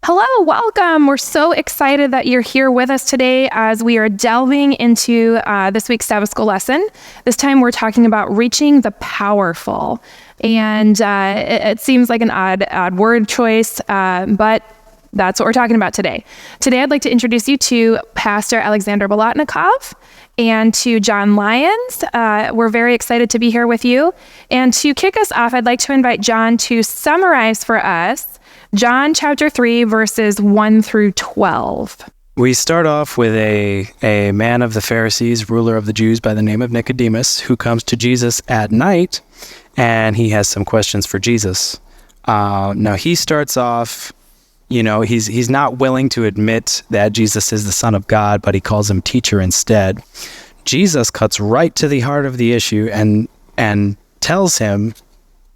Hello, welcome. We're so excited that you're here with us today as we are delving into this week's Sabbath School lesson. This time we're talking about reaching the powerful. And it seems like an odd word choice, but that's what we're talking about today. Today I'd like to introduce you to Pastor Alexander Bolotnikov and to John Lyons. We're very excited to be here with you. And to kick us off, I'd like to invite John to summarize for us John chapter 3, verses 1 through 12. We start off with a man of the Pharisees, ruler of the Jews by the name of Nicodemus, who comes to Jesus at night, and he has some questions for Jesus. Now, he starts off, he's not willing to admit that Jesus is the Son of God, but he calls him teacher instead. Jesus cuts right to the heart of the issue and tells him,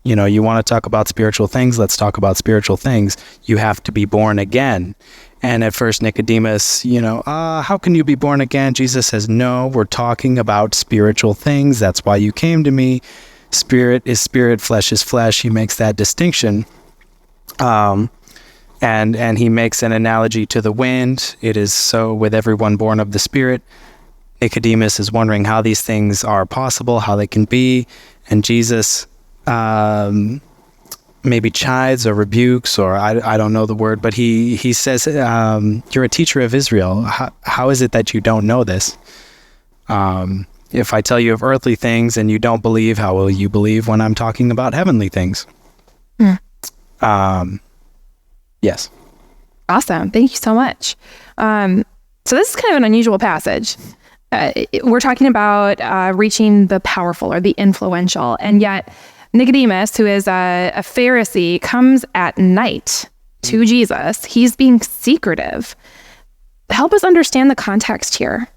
you want to talk about spiritual things? Let's talk about spiritual things. You have to be born again. And at first Nicodemus, how can you be born again? Jesus says, no, we're talking about spiritual things. That's why you came to me. Spirit is spirit, flesh is flesh. He makes that distinction. And he makes an analogy to the wind. It is so with everyone born of the Spirit. Nicodemus is wondering how these things are possible, how they can be. And Jesus maybe chides or rebukes, or I don't know the word, but he says, you're a teacher of Israel. How is it that you don't know this? If I tell you of earthly things and you don't believe, how will you believe when I'm talking about heavenly things? Yes. Awesome. Thank you so much. So this is kind of an unusual passage. We're talking about reaching the powerful or the influential, and yet Nicodemus, who is a Pharisee, comes at night to Jesus. He's being secretive. Help us understand the context here.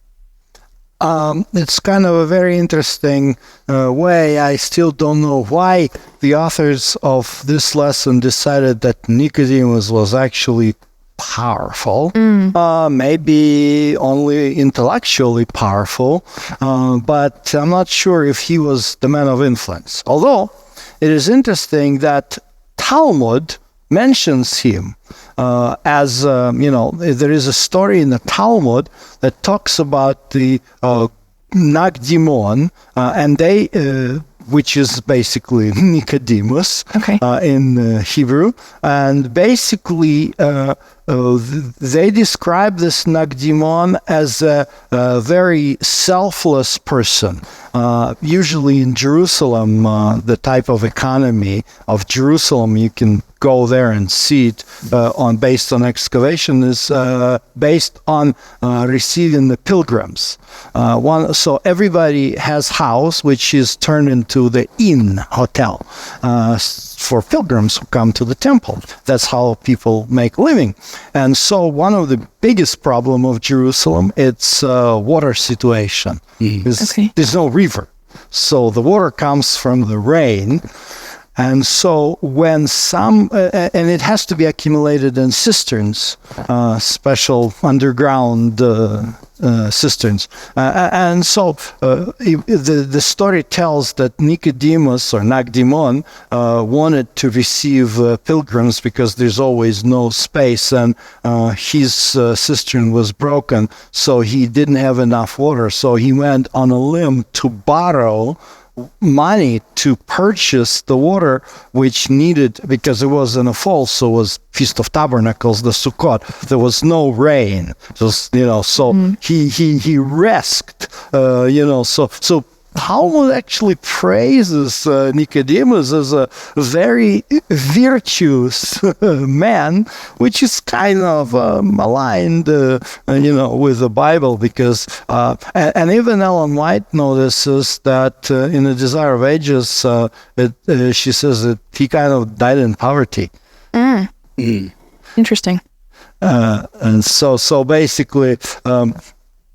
It's kind of a very interesting way. I still don't know why the authors of this lesson decided that Nicodemus was actually powerful, maybe only intellectually powerful, but I'm not sure if he was the man of influence. Although it is interesting that Talmud mentions him as, there is a story in the Talmud that talks about the Nicodemus, and they which is basically Nicodemus in Hebrew. And basically, they describe this Nicodemus as a very selfless person. Usually in Jerusalem, the type of economy of Jerusalem, you can go there and see it based on excavation, is based on receiving the pilgrims. So everybody has house, which is turned into the inn hotel for pilgrims who come to the temple. That's how people make living. And so one of the biggest problem of Jerusalem, it's water situation. There's no river. So the water comes from the rain. And so when and it has to be accumulated in cisterns, special underground cisterns. And so the story tells that Nicodemus wanted to receive pilgrims because there's always no space, and his cistern was broken, so he didn't have enough water. So he went on a limb to borrow money to purchase the water which needed, because it was in a fall, so it was Feast of Tabernacles, the Sukkot. There was no rain, just so he risked, so Talmud actually praises Nicodemus as a very virtuous man, which is kind of aligned, with the Bible, because, and even Ellen White notices that in The Desire of Ages, she says that he kind of died in poverty. Interesting. And so basically,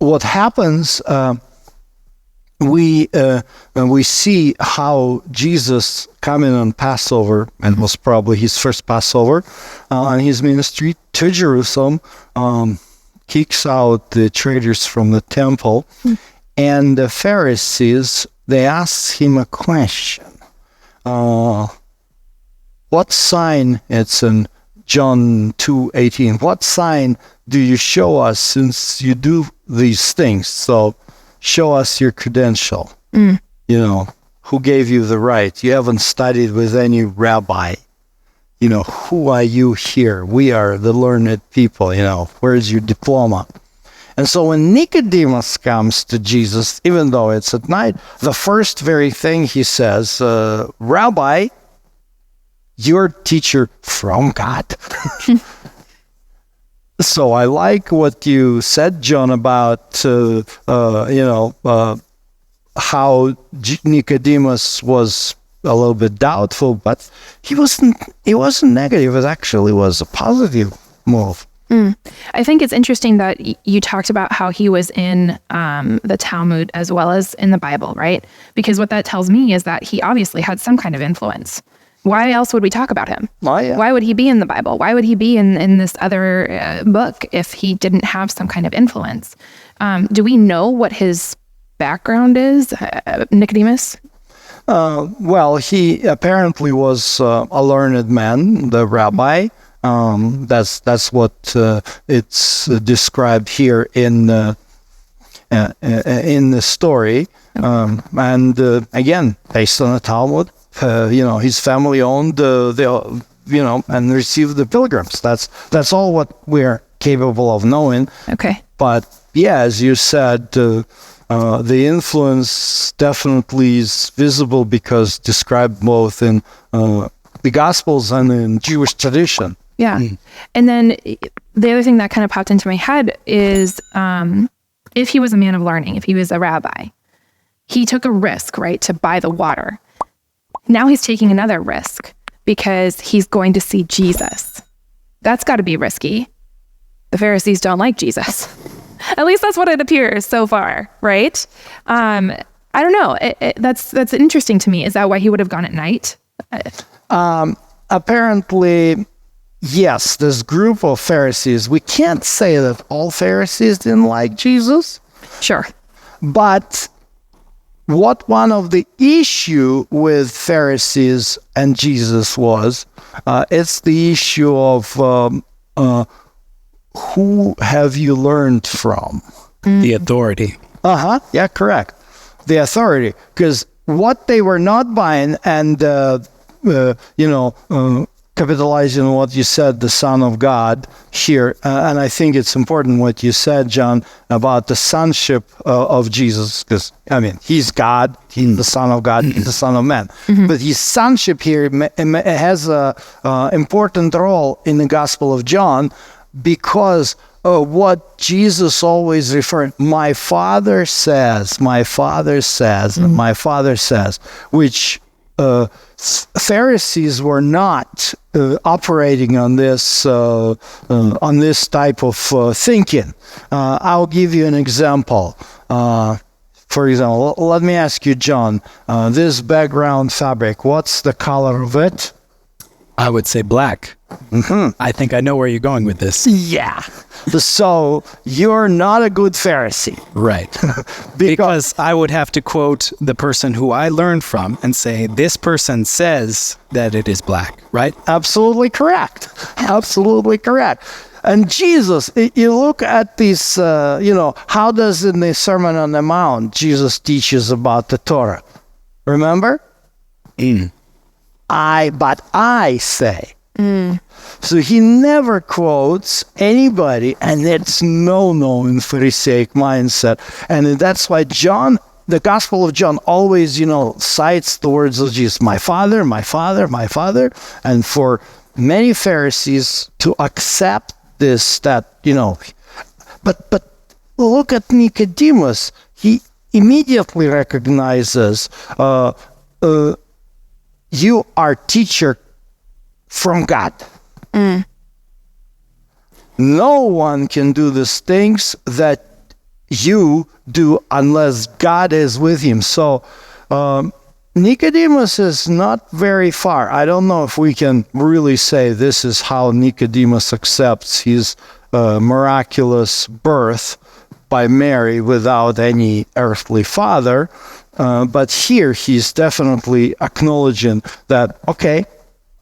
what happens, we see how Jesus coming on Passover, and was probably his first Passover on his ministry to Jerusalem, kicks out the traders from the temple, and the Pharisees, they ask him a question. What sign it's in John 2:18, what sign do you show us since you do these things? So show us your credential. Who gave you the right? You haven't studied with any rabbi. Who are you here? We are the learned people, where's your diploma? And so when Nicodemus comes to Jesus, even though it's at night, the first very thing he says, Rabbi, you're teacher from God. So I like what you said, John, about, how Nicodemus was a little bit doubtful, but he wasn't negative. It actually was a positive move. I think it's interesting that you talked about how he was in the Talmud as well as in the Bible, right? Because what that tells me is that he obviously had some kind of influence. Why else would we talk about him? Oh, yeah. Why would he be in the Bible? Why would he be in this other book if he didn't have some kind of influence? Do we know what his background is, Nicodemus? Well, he apparently was a learned man, the rabbi. That's what it's described here in the story. And again, based on the Talmud, his family owned and received the pilgrims. That's all what we're capable of knowing. Okay. But yeah, as you said, the influence definitely is visible because described both in the Gospels and in Jewish tradition. Yeah. And then the other thing that kind of popped into my head is if he was a man of learning, if he was a rabbi, he took a risk, right, to buy the water. Now he's taking another risk because he's going to see Jesus. That's got to be risky. The Pharisees don't like Jesus. At least that's what it appears so far, right? I don't know. That's interesting to me. Is that why he would have gone at night? Apparently, yes. This group of Pharisees, we can't say that all Pharisees didn't like Jesus. Sure. But what one of the issue with Pharisees and Jesus was, it's the issue of who have you learned from? The authority. Yeah, correct. The authority. Because what they were not buying and, capitalizing on what you said, the Son of God here, and I think it's important what you said, John, about the sonship of Jesus, because, he's God, he's the Son of God, he's the Son of Man. Mm-hmm. But his sonship here has an important role in the Gospel of John, because what Jesus always referred, my Father says, mm-hmm. my Father says, which Pharisees were not operating on this type of thinking. I'll give you an example. For example, let me ask you, John, this background fabric, what's the color of it? I would say black. Mm-hmm. I think I know where you're going with this. Yeah. So you're not a good Pharisee. Right. Because I would have to quote the person who I learned from and say, this person says that it is black, right? Absolutely correct. Absolutely correct. And Jesus, you look at this, how does in the Sermon on the Mount, Jesus teaches about the Torah. Remember? But I say. So he never quotes anybody, and it's no in Pharisaic mindset. And that's why John, the Gospel of John, always, cites the words of Jesus, my Father, my Father, my Father. And for many Pharisees to accept this, but look at Nicodemus. He immediately recognizes, you are teacher from God. No one can do these things that you do unless God is with him. So Nicodemus is not very far. I don't know if we can really say this is how Nicodemus accepts his miraculous birth by Mary without any earthly father. But here he's definitely acknowledging that, okay,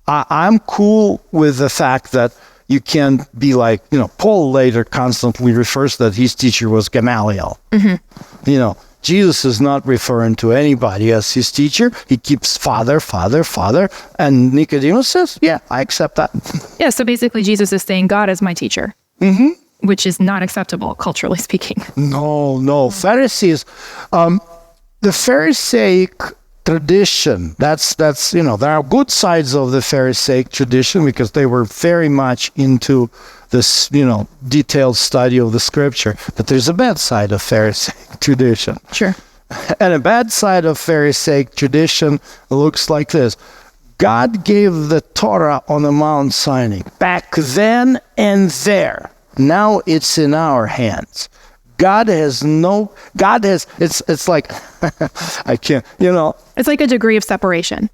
I'm cool with the fact that you can't be like, Paul later constantly refers that his teacher was Gamaliel. Jesus is not referring to anybody as his teacher. He keeps Father, Father, Father. And Nicodemus says, yeah, I accept that. Yeah, so basically Jesus is saying God is my teacher, which is not acceptable, culturally speaking. No. Pharisees, the Pharisaic tradition, that's there are good sides of the Pharisaic tradition because they were very much into this, detailed study of the scripture. But there's a bad side of Pharisaic tradition. Sure. And a bad side of Pharisaic tradition looks like this. God gave the Torah on the Mount Sinai back then and there. Now it's in our hands. It's like, I can't, It's like a degree of separation.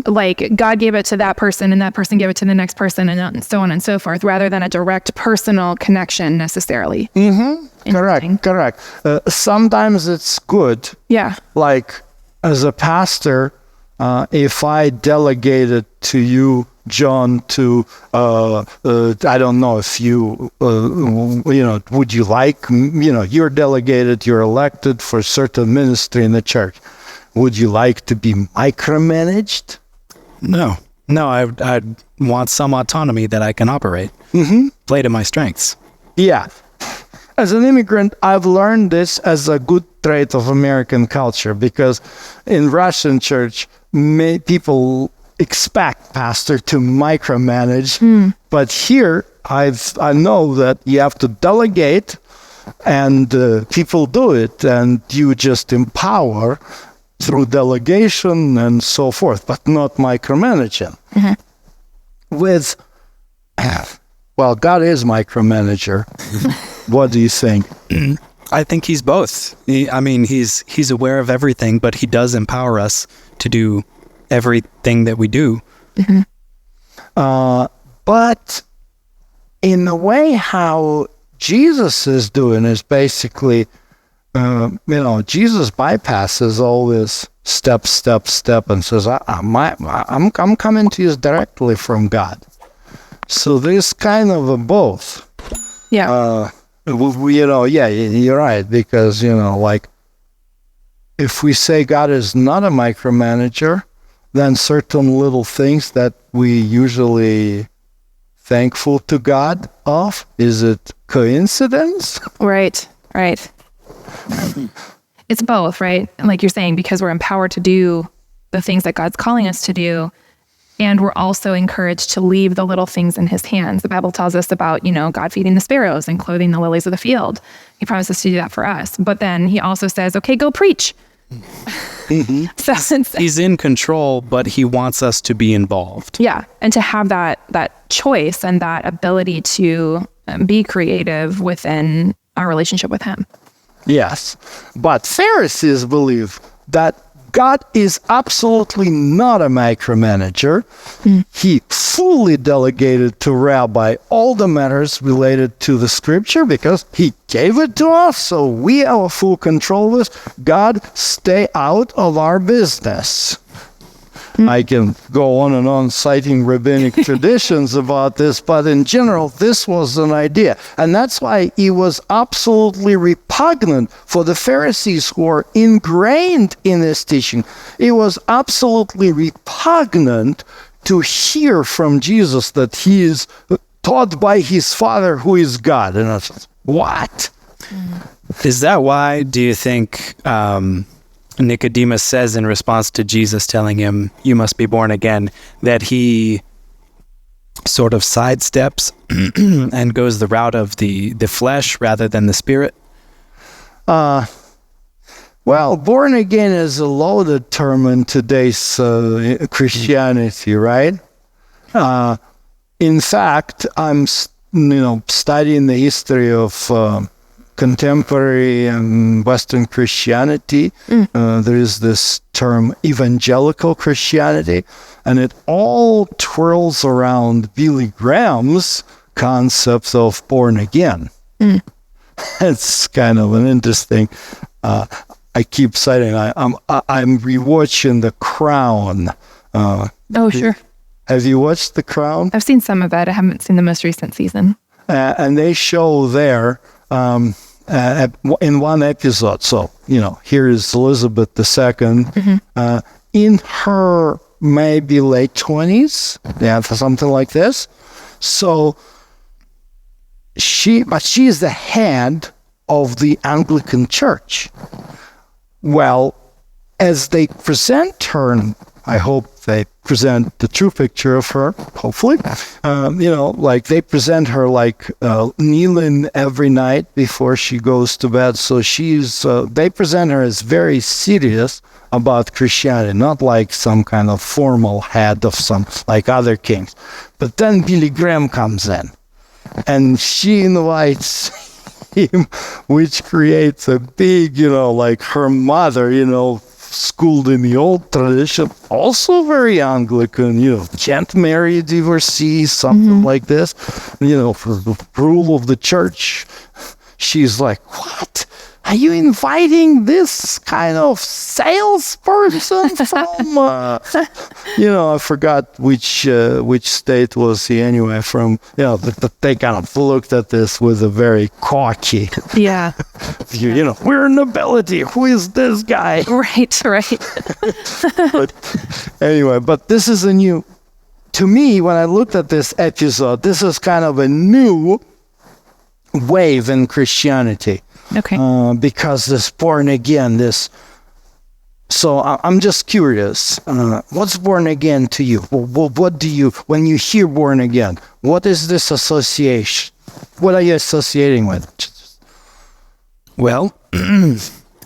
Like God gave it to that person and that person gave it to the next person and so on and so forth, rather than a direct personal connection necessarily. Correct. Sometimes it's good. Yeah. Like as a pastor, if I delegated to you, John, to I don't know if you would you like, you're delegated, you're elected for certain ministry in the church. Would you like to be micromanaged? No, I'd want some autonomy that I can operate. Play to my strengths. Yeah. As an immigrant, I've learned this as a good trait of American culture because in Russian church, people expect pastor to micromanage, but here I know that you have to delegate, and people do it, and you just empower through delegation and so forth, but not micromanaging. God is micromanager. What do you think? I think he's both. He's aware of everything, but he does empower us to do everything that we do. But in a way, how Jesus is doing is basically, Jesus bypasses all this step, and says, I'm coming to you directly from God. So there's kind of a both. Yeah. You're right, because, if we say God is not a micromanager, then certain little things that we usually thankful to God of, is it coincidence? Right. It's both, right? Like you're saying, because we're empowered to do the things that God's calling us to do, and we're also encouraged to leave the little things in his hands. The Bible tells us about, God feeding the sparrows and clothing the lilies of the field. He promises to do that for us. But then he also says, okay, go preach. So he's in control, but he wants us to be involved. Yeah, and to have that choice and that ability to be creative within our relationship with him. Yes, but Pharisees believe that God is absolutely not a micromanager. He fully delegated to Rabbi all the matters related to the scripture because he gave it to us, so we have full control of it. God, stay out of our business. I can go on and on citing rabbinic traditions about this, but in general, this was an idea. And that's why it was absolutely repugnant for the Pharisees who are ingrained in this teaching. It was absolutely repugnant to hear from Jesus that he is taught by his Father who is God. And I said, what? Is that why, do you think, Nicodemus says in response to Jesus telling him, you must be born again, that he sort of sidesteps and goes the route of the flesh rather than the spirit? Well, born again is a loaded term in today's Christianity, right? In fact, I'm studying the history of contemporary and Western Christianity. There is this term evangelical Christianity, and it all twirls around Billy Graham's concept of born again. It's kind of an interesting. I keep citing. I'm rewatching The Crown. Oh, sure. Have you watched The Crown? I've seen some of it. I haven't seen the most recent season. And they show there in one episode. So, here is Elizabeth II in her maybe late 20s, something like this. So she is the head of the Anglican Church. Well, as they present her, and I hope they present the true picture of her, hopefully, they present her kneeling every night before she goes to bed. So they present her as very serious about Christianity, not like some kind of formal head of some, like other kings. But then Billy Graham comes in, and she invites him, which creates a big, her mother, schooled in the old tradition, also very Anglican, can't marry a divorcee, something like this, for the rule of the church. She's like, what? Are you inviting this kind of salesperson from, I forgot which state was he anyway from, they kind of looked at this with a very cocky, we're nobility, who is this guy? Right. But anyway, but this is to me, when I looked at this episode, this is kind of a new wave in Christianity. Okay. Because this born again, so I'm just curious, what's born again to you? What do you, when you hear born again, what is this association? What are you associating with? Well,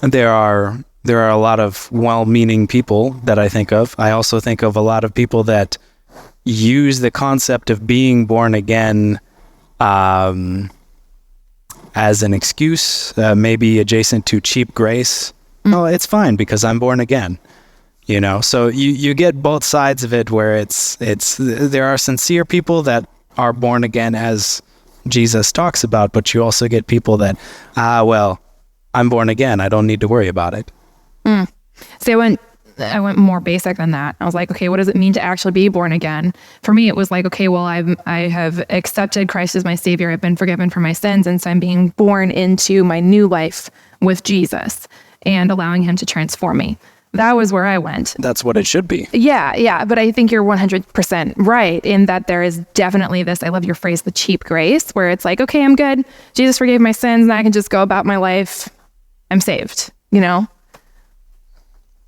there are a lot of well-meaning people that I think of. I also think of a lot of people that use the concept of being born again as an excuse, maybe adjacent to cheap grace. Oh, it's fine because I'm born again. So you get both sides of it, where there are sincere people that are born again as Jesus talks about, but you also get people that, I'm born again, I don't need to worry about it. See, I went more basic than that. I was like, okay, what does it mean to actually be born again? For me, it was like, okay, well, I have accepted Christ as my Savior. I've been forgiven for my sins, and so I'm being born into my new life with Jesus and allowing him to transform me. That was where I went. That's what it should be. Yeah. But I think you're 100% right in that there is definitely this, I love your phrase, the cheap grace, where it's like, okay, I'm good. Jesus forgave my sins, and I can just go about my life. I'm saved,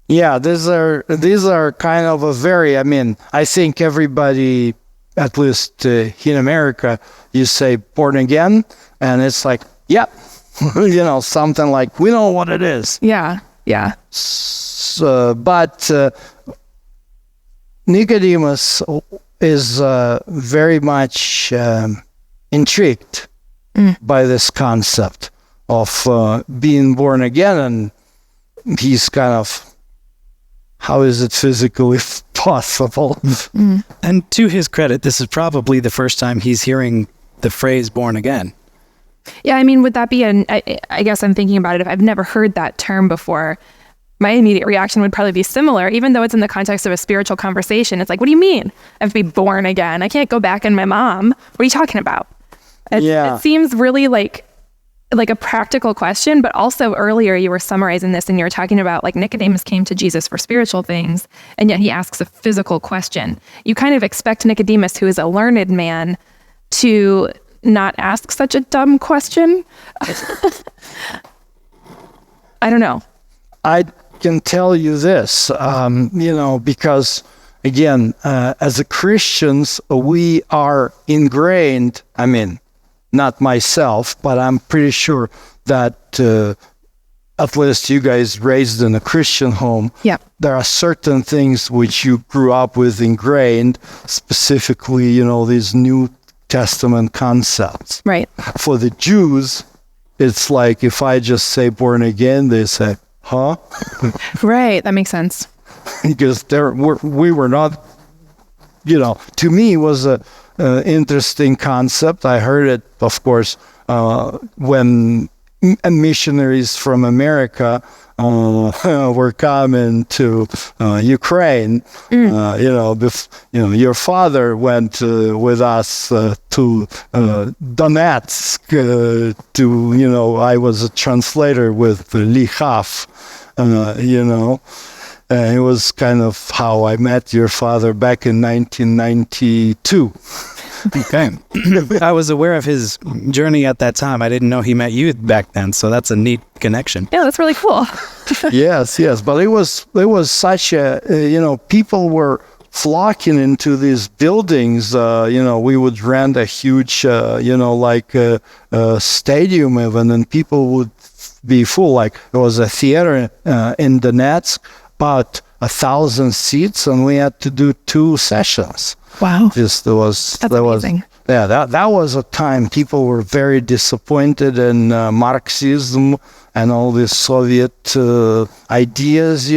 Yeah, these are kind of a very, I think everybody, at least in America, you say born again, and it's like, yep, something like, we know what it is. Yeah. So, but Nicodemus is very much intrigued by this concept of being born again, and he's kind of, how is it physically possible? And to his credit, this is probably the first time he's hearing the phrase born again. Yeah, would that be I guess I'm thinking about it. If I've never heard that term before, my immediate reaction would probably be similar, even though it's in the context of a spiritual conversation. It's like, what do you mean? I have to be born again. I can't go back in my mom. What are you talking about? It seems really like a practical question, but also earlier you were summarizing this and you were talking about like Nicodemus came to Jesus for spiritual things, and yet he asks a physical question. You kind of expect Nicodemus, who is a learned man, to not ask such a dumb question. I don't know. I can tell you this, because again, as a Christians, we are ingrained, not myself, but I'm pretty sure that at least you guys raised in a Christian home. Yeah. There are certain things which you grew up with ingrained, specifically, these New Testament concepts. Right. For the Jews, it's like if I just say born again, they say, huh? Right. That makes sense. Because we were not, to me it was a interesting concept. I heard it, of course, when missionaries from America were coming to Ukraine. Your father went with us to Donetsk. I was a translator with Lichav. It was kind of how I met your father back in 1992. Okay. I was aware of his journey at that time. I didn't know he met you back then, so that's a neat connection. Yeah, that's really cool. Yes. But it was such a, people were flocking into these buildings. We would rent a huge, stadium even, and people would be full. Like, there was a theater in Donetsk, about 1,000 seats, and we had to do 2 sessions. Wow. That's amazing. That was a time people were very disappointed in Marxism and all these Soviet ideas,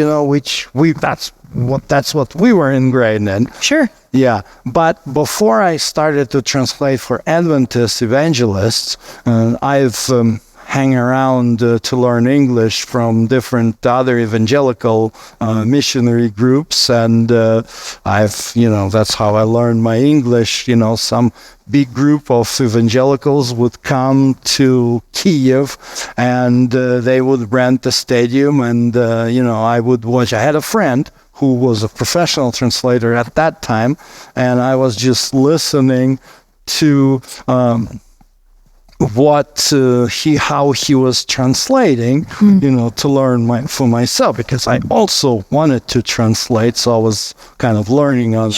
that's what we were ingrained in. Sure. Yeah, but before I started to translate for Adventist evangelists, I've hang around to learn English from different other evangelical missionary groups, and that's how I learned my English. Some big group of evangelicals would come to Kiev, and they would rent the stadium, and I would watch. I had a friend who was a professional translator at that time, and I was just listening to how he was translating, to learn for myself, because I also wanted to translate, so I was kind of learning on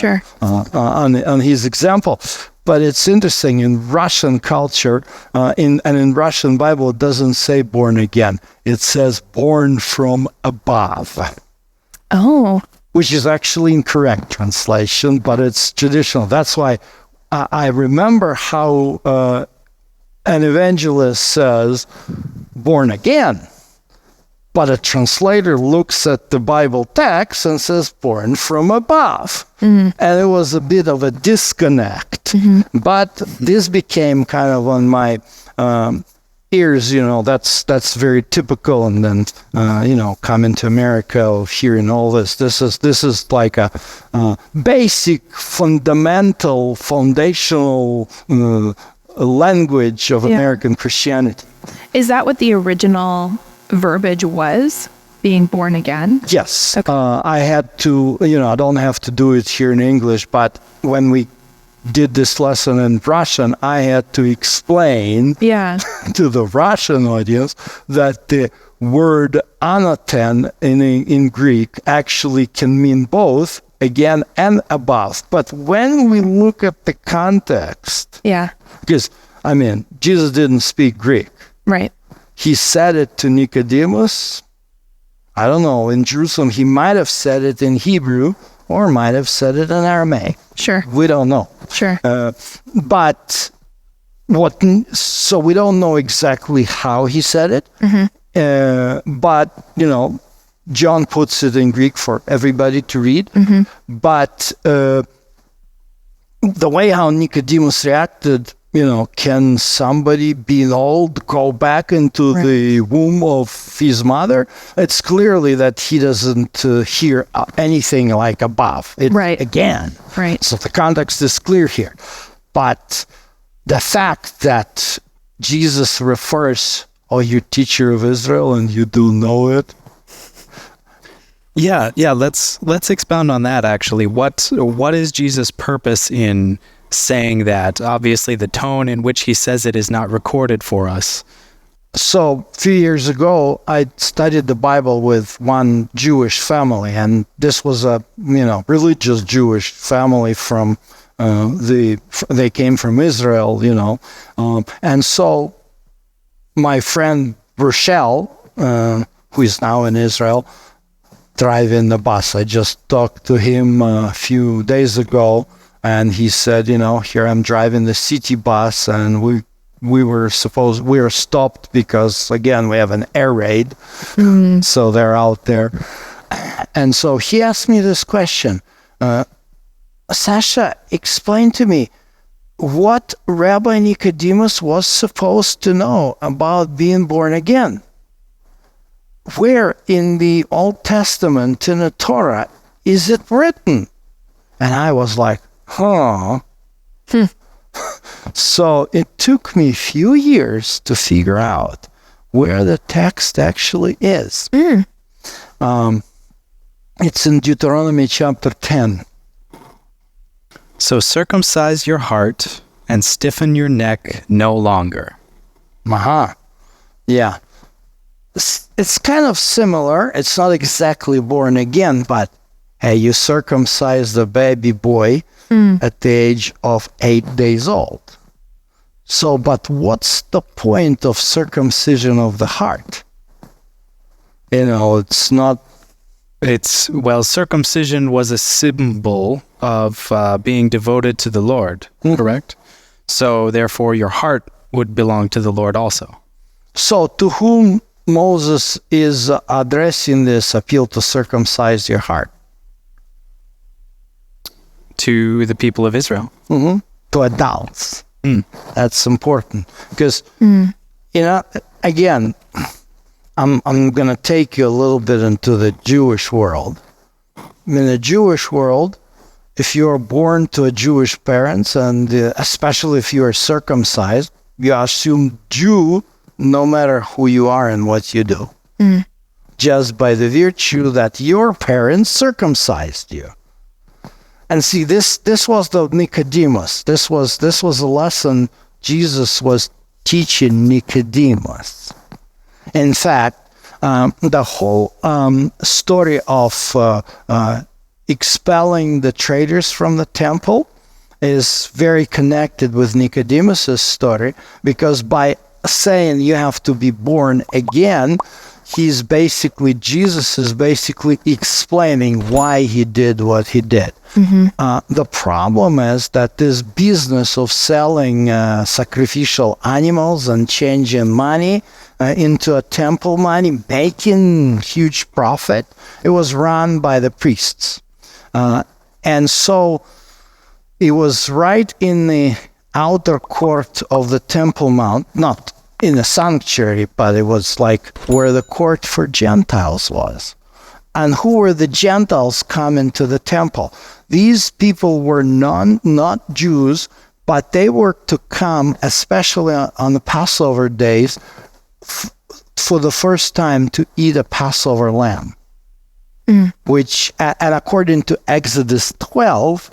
his example. But it's interesting, in Russian culture, in Russian Bible, it doesn't say born again; it says born from above. Oh, which is actually incorrect translation, but it's traditional. That's why I remember how an evangelist says born again, but a translator looks at the Bible text and says born from above. And it was a bit of a disconnect. But this became kind of on my ears, that's very typical. And then, coming to America, hearing all this. This is like a basic, fundamental, foundational language of American Christianity. Is that what the original verbiage was? Being born again? Yes. Okay. I had to, I don't have to do it here in English, but when we did this lesson in Russian, I had to explain to the Russian audience that the word anaten in Greek actually can mean both again and above. But when we look at the context, because, Jesus didn't speak Greek. Right. He said it to Nicodemus. I don't know, in Jerusalem, he might have said it in Hebrew or might have said it in Aramaic. Sure. We don't know. Sure. So we don't know exactly how he said it. But, John puts it in Greek for everybody to read. But the way how Nicodemus reacted, can somebody be old, go back into the womb of his mother? It's clearly that he doesn't hear anything like above. Again. Right. So the context is clear here. But the fact that Jesus refers, you teacher of Israel, and you do know it. Yeah. Let's expound on that, actually. What is Jesus' purpose in saying that? Obviously, the tone in which he says it is not recorded for us. So, a few years ago, I studied the Bible with one Jewish family, and this was a, religious Jewish family from, they came from Israel, and so my friend Rochelle, who is now in Israel, driving the bus. I just talked to him a few days ago, and he said, here I'm driving the city bus, and we were stopped because, again, we have an air raid, so they're out there. And so he asked me this question, Sasha, explain to me what Rabbi Nicodemus was supposed to know about being born again. where in the Old Testament, in the Torah, is it written? And I was like, huh. So it took me a few years to figure out where the text actually is. It's in Deuteronomy chapter 10. So circumcise your heart and stiffen your neck no longer. Yeah. It's kind of similar. It's not exactly born again, but hey, you circumcised a baby boy at the age of 8 days old. So, but what's the point of circumcision of the heart? It's not... circumcision was a symbol of being devoted to the Lord, correct? So therefore your heart would belong to the Lord also. So to whom Moses is addressing this appeal to circumcise your heart? To the people of Israel. To adults. That's important. Because, again, I'm going to take you a little bit into the Jewish world. In the Jewish world, if you are born to a Jewish parents, and especially if you are circumcised, you assume Jew no matter who you are and what you do. Just by the virtue that your parents circumcised you. And see, this was the Nicodemus. This was a lesson Jesus was teaching Nicodemus. In fact, the whole story of expelling the traders from the temple is very connected with Nicodemus's story, because by saying you have to be born again, Jesus is basically explaining why he did what he did. The problem is that this business of selling sacrificial animals and changing money into a temple money, making huge profit, it was run by the priests. And so it was right in the outer court of the Temple Mount, not in the sanctuary, but it was like where the court for Gentiles was. And who were the Gentiles coming to the temple? These people were not Jews, but they were to come, especially on the Passover days, for the first time to eat a Passover lamb. Which, and according to Exodus 12,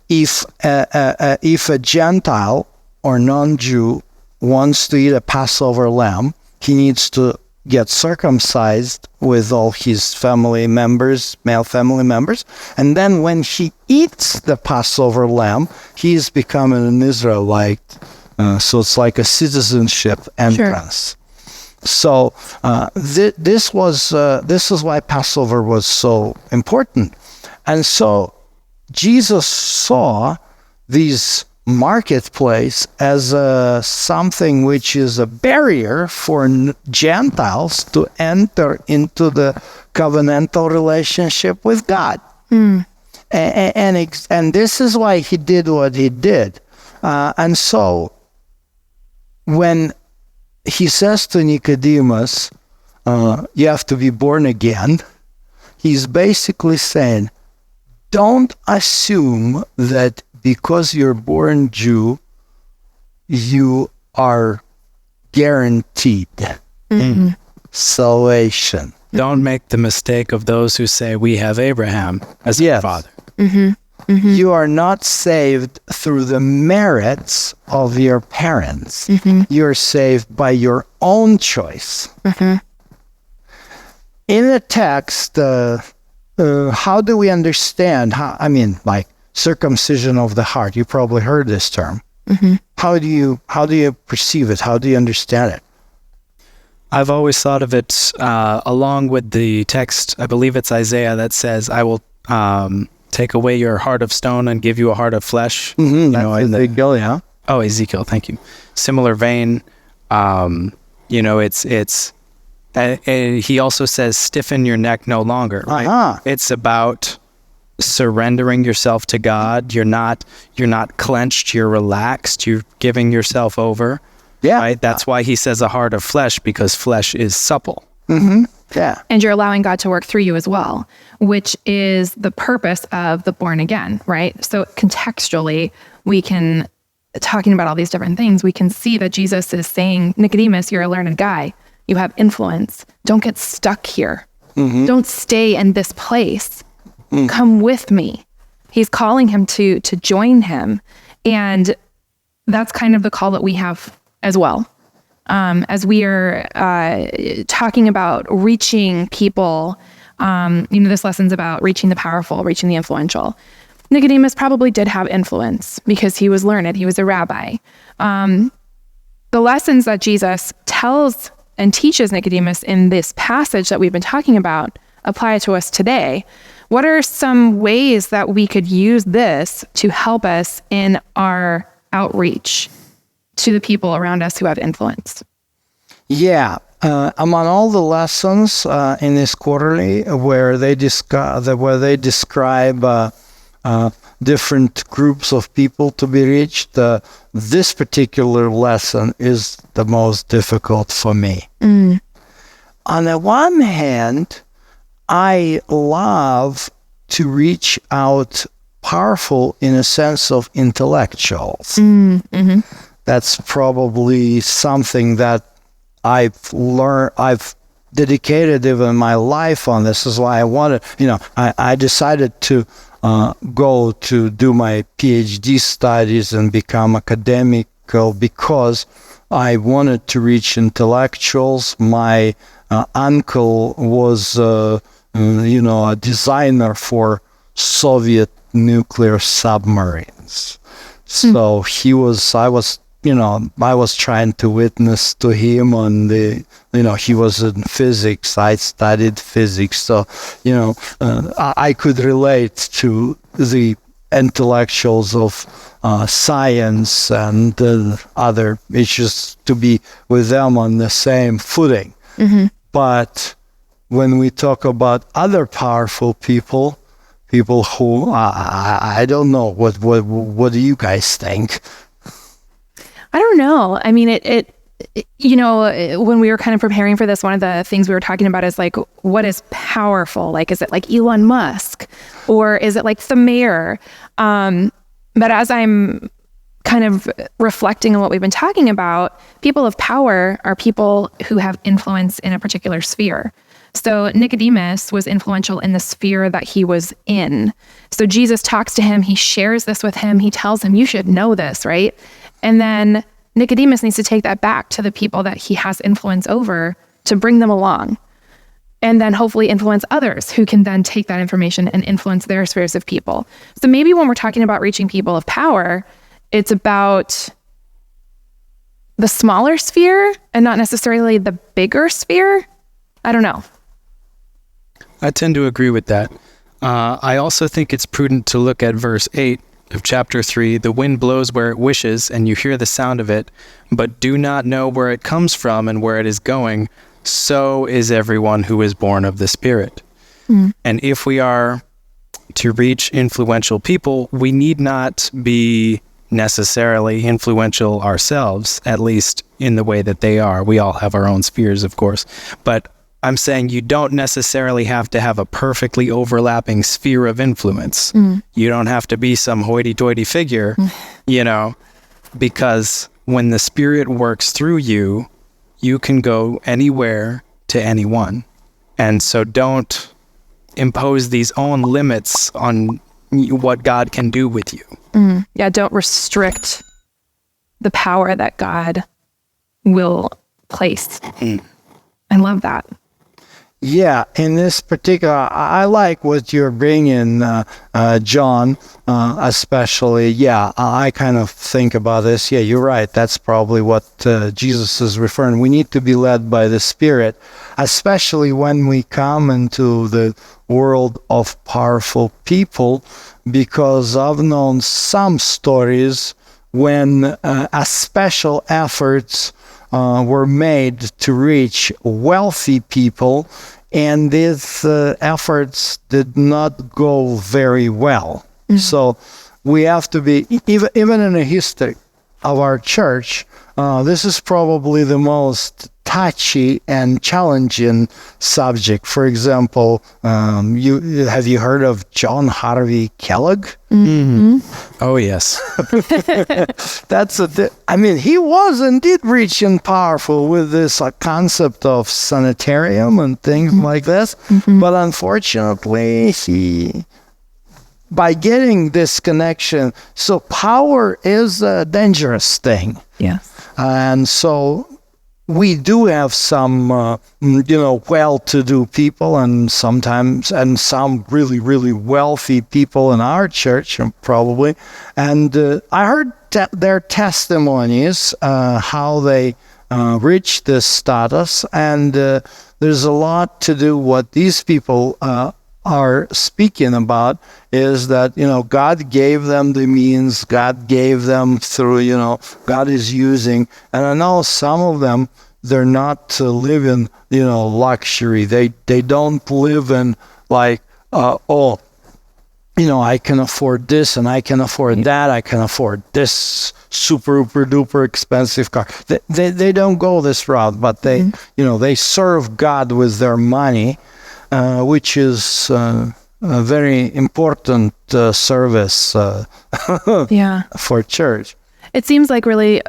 if a Gentile or non-Jew wants to eat a Passover lamb, he needs to get circumcised with all his family members, male family members, and then when he eats the Passover lamb, he is becoming an Israelite. So it's like a citizenship entrance. Sure. So this is why Passover was so important. And so Jesus saw these marketplace as something which is a barrier for Gentiles to enter into the covenantal relationship with God. And this is why he did what he did. And so when he says to Nicodemus, you have to be born again, he's basically saying, don't assume that because you're born Jew, you are guaranteed salvation. Don't make the mistake of those who say we have Abraham as our father. You are not saved through the merits of your parents. You're saved by your own choice. In the text, how do we understand? Circumcision of the heart. You probably heard this term. How do you perceive it? How do you understand it? I've always thought of it along with the text. I believe it's Isaiah that says, "I will take away your heart of stone and give you a heart of flesh." Ezekiel, yeah. Oh, Ezekiel, thank you. Similar vein. He also says, "Stiffen your neck no longer." Right? It's about surrendering yourself to God. You're not clenched, you're relaxed, you're giving yourself over. Yeah. Right? That's why he says a heart of flesh, because flesh is supple. Yeah. And you're allowing God to work through you as well, which is the purpose of the born again, right? So contextually, we can, talking about all these different things, we can see that Jesus is saying, Nicodemus, you're a learned guy. You have influence. Don't get stuck here. Don't stay in this place. Come with me. He's calling him to join him. And that's kind of the call that we have as well. As we are talking about reaching people, this lesson's about reaching the powerful, reaching the influential. Nicodemus probably did have influence because he was learned. He was a rabbi. The lessons that Jesus tells and teaches Nicodemus in this passage that we've been talking about apply to us today. What are some ways that we could use this to help us in our outreach to the people around us who have influence? Yeah. Among all the lessons in this quarterly where they describe different groups of people to be reached, this particular lesson is the most difficult for me. On the one hand, I love to reach out powerful in a sense of intellectuals. That's probably something that I've learned, I've dedicated even my life on. This is why I wanted, I decided to go to do my PhD studies and become academical because I wanted to reach intellectuals. My uncle was, a designer for Soviet nuclear submarines. So I was trying to witness to him on he was in physics. I studied physics. So, I could relate to the intellectuals of science and other issues to be with them on the same footing. But when we talk about other powerful people who I don't know, what do you guys think? I don't know. I mean, when we were kind of preparing for this, one of the things we were talking about is like, what is powerful? Like, is it like Elon Musk or is it like the mayor? But as I'm kind of reflecting on what we've been talking about, people of power are people who have influence in a particular sphere. So Nicodemus was influential in the sphere that he was in. So Jesus talks to him, he shares this with him, he tells him, you should know this, right? And then Nicodemus needs to take that back to the people that he has influence over to bring them along. And then hopefully influence others who can then take that information and influence their spheres of people. So maybe when we're talking about reaching people of power, it's about the smaller sphere and not necessarily the bigger sphere. I don't know. I tend to agree with that. I also think it's prudent to look at verse 8 of chapter 3. The wind blows where it wishes, and you hear the sound of it, but do not know where it comes from and where it is going. So is everyone who is born of the Spirit. And if we are to reach influential people, we need not be necessarily influential ourselves, at least in the way that they are. We all have our own spheres, of course. But I'm saying you don't necessarily have to have a perfectly overlapping sphere of influence. You don't have to be some hoity-toity figure, because when the Spirit works through you, you can go anywhere to anyone. And so don't impose these own limits on what God can do with you. Yeah, don't restrict the power that God will place. I love that. Yeah, in this particular, I like what you're bringing, John, especially. Yeah, I kind of think about this. Yeah, you're right. That's probably what Jesus is referring. We need to be led by the Spirit, especially when we come into the world of powerful people, because I've known some stories when special efforts were made to reach wealthy people, and these efforts did not go very well. So we have to be, even in the history of our church, this is probably the most touchy and challenging subject. For example, have you heard of John Harvey Kellogg? Mm-hmm. Oh, yes. He was indeed rich and powerful with this concept of sanitarium and things like this. Mm-hmm. But unfortunately, by getting this connection, so power is a dangerous thing. Yes. And so we do have some, well-to-do people and some really, really wealthy people in our church, probably. And I heard their testimonies, how they reached this status. And there's a lot to do what these people are speaking about is that, God gave them the means, God gave them through, God is using. And I know some of them, they're not living, luxury. They don't live in like, I can afford this and I can afford that. I can afford this super duper expensive car. They don't go this route, but they, they serve God with their money. Which is a very important service for church. It seems like really,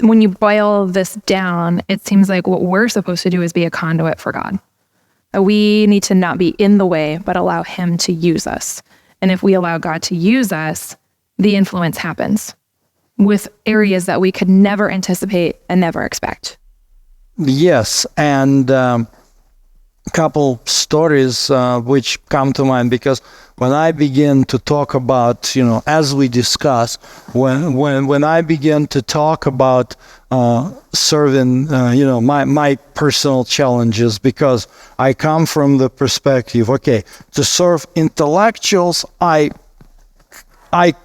when you boil this down, it seems like what we're supposed to do is be a conduit for God. We need to not be in the way, but allow Him to use us. And if we allow God to use us, the influence happens with areas that we could never anticipate and never expect. Yes, and couple stories which come to mind, because when I begin to talk about, as we discuss, when I begin to talk about serving, my personal challenges, because I come from the perspective, to serve intellectuals, I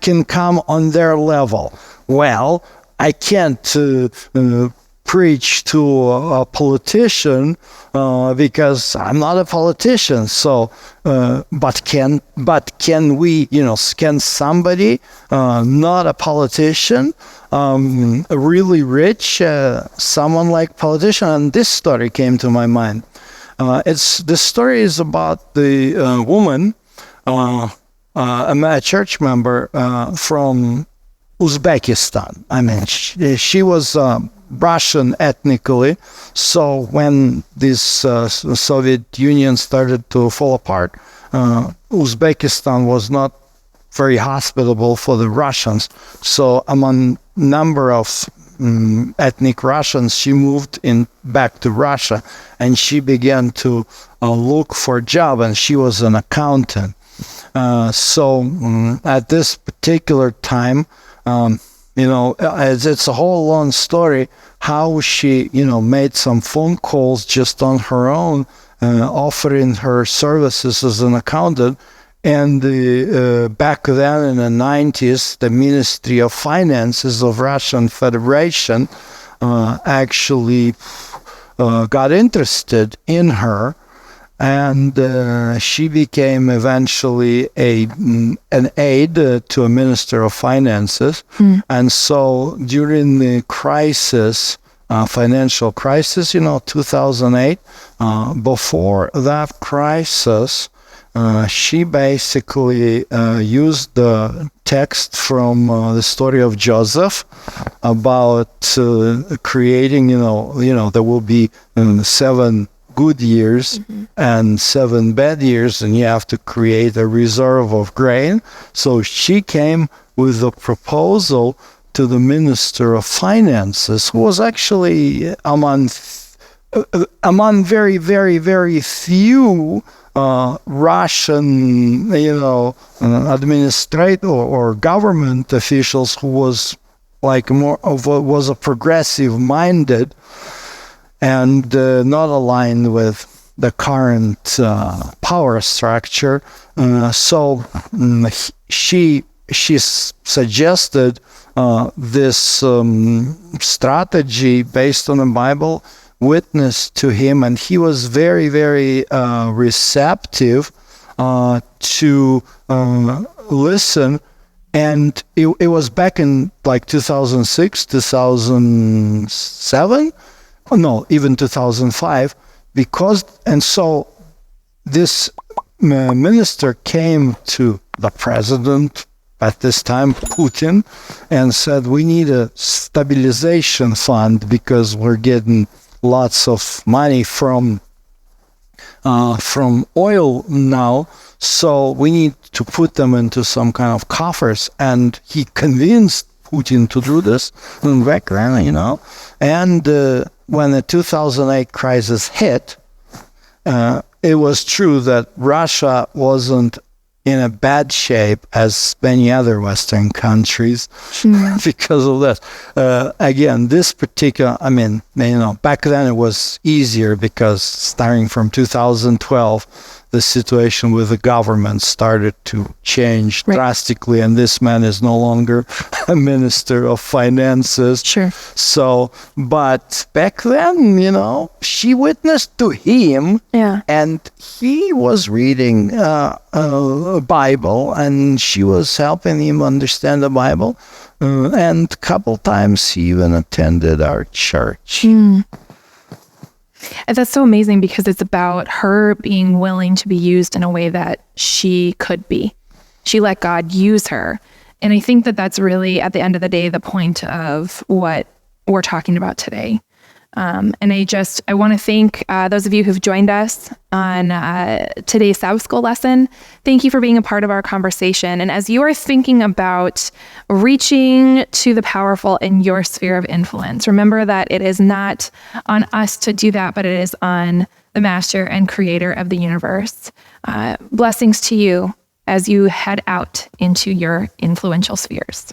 can come on their level. Well, I can't preach to a politician because I'm not a politician. So, but can we, can somebody not a politician, really rich, someone like politician? And this story came to my mind. This story is about the woman, a church member from Uzbekistan. She was Russian ethnically, so when this Soviet Union started to fall apart, Uzbekistan was not very hospitable for the Russians. So among number of ethnic Russians, she moved back to Russia, and she began to look for a job, and she was an accountant. So at this particular time, it's a whole long story how she, made some phone calls just on her own, offering her services as an accountant. And back then in the 90s, the Ministry of Finances of Russian Federation actually got interested in her. And she became eventually an aide to a minister of finances. And so during the crisis, financial crisis, 2008, before that crisis, she basically used the text from the story of Joseph about creating, there will be 7 good years and 7 bad years, and you have to create a reserve of grain. So she came with a proposal to the Minister of Finances, who was actually among very, very, very few Russian, administrator or government officials who was was a progressive-minded and not aligned with the current power structure. So she suggested this strategy based on the Bible, witnessed to him, and he was very, very receptive to listen And it was back in like 2006, 2007, oh, no, even 2005, so this minister came to the president at this time, Putin, and said, we need a stabilization fund because we're getting lots of money from oil now, so we need to put them into some kind of coffers. And he convinced Putin to do this back then, And when the 2008 crisis hit, it was true that Russia wasn't in a bad shape as many other Western countries because of that. Again, this particular, back then it was easier because starting from 2012, the situation with the government started to change drastically, and this man is no longer a minister of finances. Sure. So, but back then, she witnessed to him, and he was reading a Bible, and she was helping him understand the Bible, and a couple times he even attended our church. And that's so amazing because it's about her being willing to be used in a way that she could be. She let God use her. And I think that that's really, at the end of the day, the point of what we're talking about today. And I want to thank those of you who've joined us on today's Sabbath School lesson. Thank you for being a part of our conversation. And as you are thinking about reaching to the powerful in your sphere of influence, remember that it is not on us to do that, but it is on the Master and Creator of the universe. Blessings to you as you head out into your influential spheres.